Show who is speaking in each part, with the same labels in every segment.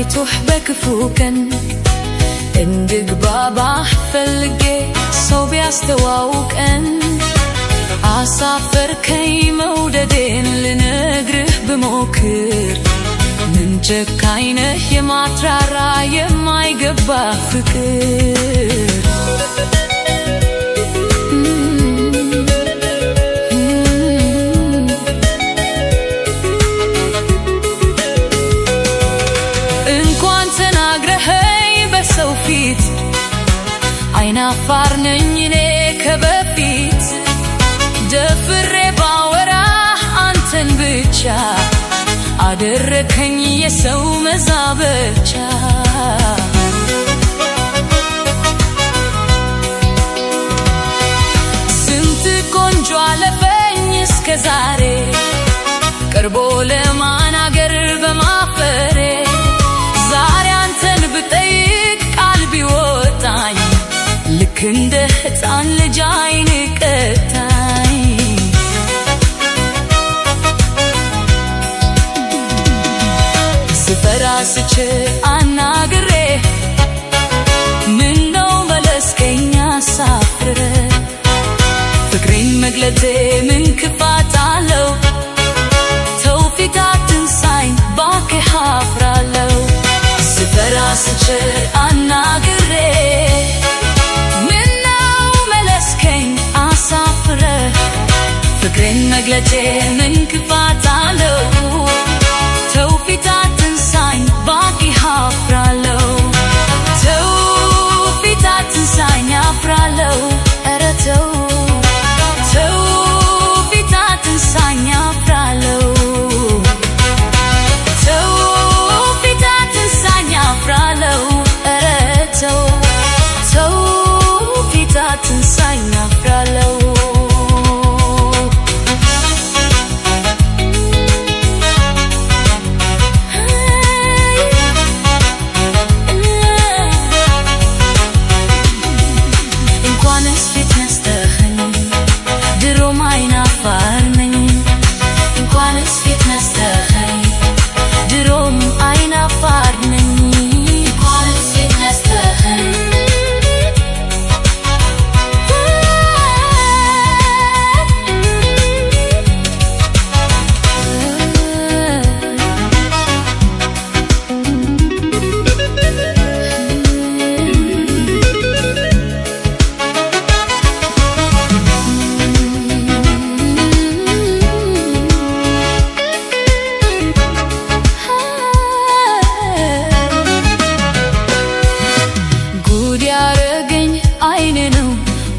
Speaker 1: አይቶህ በክፉ ቀን እንድግባባህ ፈልጌ ሰው ቢያስተዋውቀን አሳፈርከኝ መውደዴን ልነግርህ ብሞክር ምን ጨካኝ ነህ የማትራራ የማይገባ ፍቅር እንኳን ተናግረኸኝ በሰው ፊት አይናፋር ነኝ እኔ ከበፊት ደፍሬ ባወራህ አንተን ብቻ አደረከኝ የሰው መዛበቻ ስንት ቆንጆ አለፈኝ እስከ ዛሬ ቀርቦ ለማናገር በማፈሬ ዛሬ አንተን ብጠይቅ ቃል ቢወጣኝ ልክ እንደ ሕፃን ልጅ አይን ቀጣኝ ስፈራ ስችል አናግሬ ምነው መለስከኝ አሳፍረ ፍቅሬን መግለጤ ምን ክፋት አለው ተው ፊት አትንሳኝ ባክህ አፍራለሁ ስፈራ ስችል አናግሬ ምነው መለስከኝ አሳፍረ ፍቅሬን መግለጤ ምን ክፋት አለው ተው ፊት አትንሳኝ ባክህ አፍራለሁ ተው ፊት አትንሳኝ አፍራለሁ ኧረ ተው ተው ፊት አትንሳኝ አፍራለሁ ተው ፊት አትንሳኝ አፍራለሁ ኧረ ተው ተው ፊት አትንሳኝ አፍራለሁ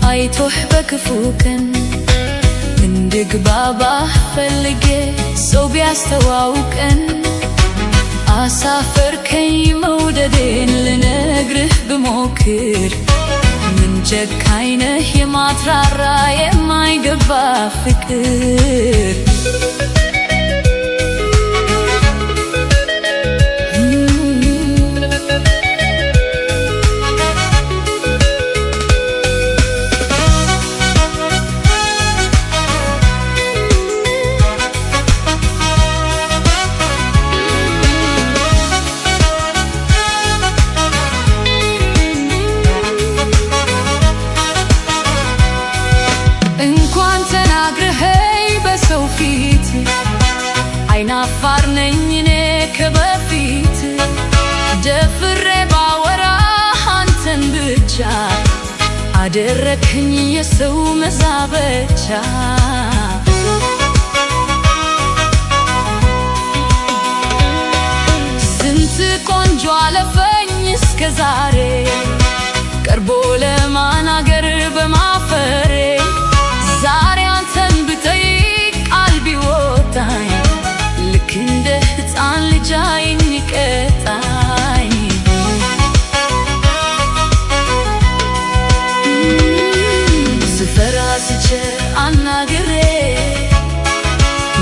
Speaker 1: አይቶህ በክፉ ቀን እንድግባባህ ፈልጌ ሰው ቢያስተዋውቀን አሳፈርከኝ መውደዴን ልነግርህ ብሞክር ምን ጨካኝ ነህ የማትራራ የማይገባ ፍቅር እንኳን ተናግረኸኝ በሰው ፊት አይናፋር ነኝ እኔ ከበፊት ደፍሬ ባወራህ አንተን ብቻ አደረከኝ የሰው መዛበቻ ስንት ቆንጆ አለፈኝ እስከ ዛሬ ቀርቦ ለማናገር በማፈሬ ዛሬ አንተን ብጠይቅ ቃል ቢወጣኝ ልክ እንደ ሕፃን ልጅ አይን ቀጣኝ ስፈራ ስችል አናግሬ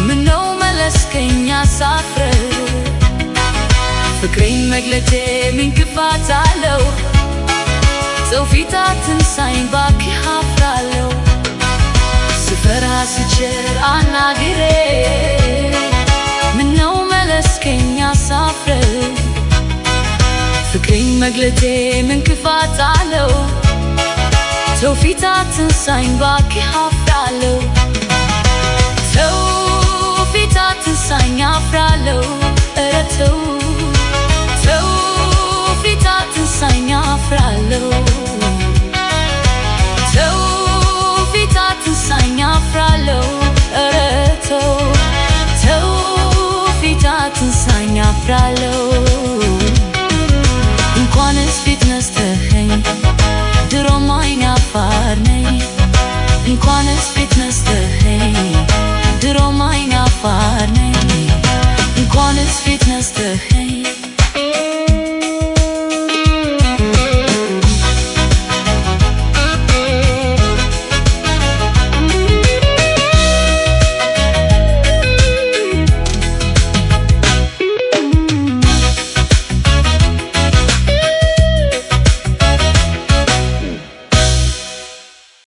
Speaker 1: ምነው መለስከኝ አሳፍረ ፍቅሬን መግለጤ ምን ክፋት አለው ሰው ፊት አትንሳኝ ባክህ አፍራለሁ ስፈራ ስችል አናግሬ ምነው መለስከኝ አሳፍረ መግለጤ ምን ክፋት አለው? ተው ፊት አትንሳኝ ባክህ አፍራለሁ። ተው ፊት አትንሳኝ አፍራለሁ። ኧረ ተው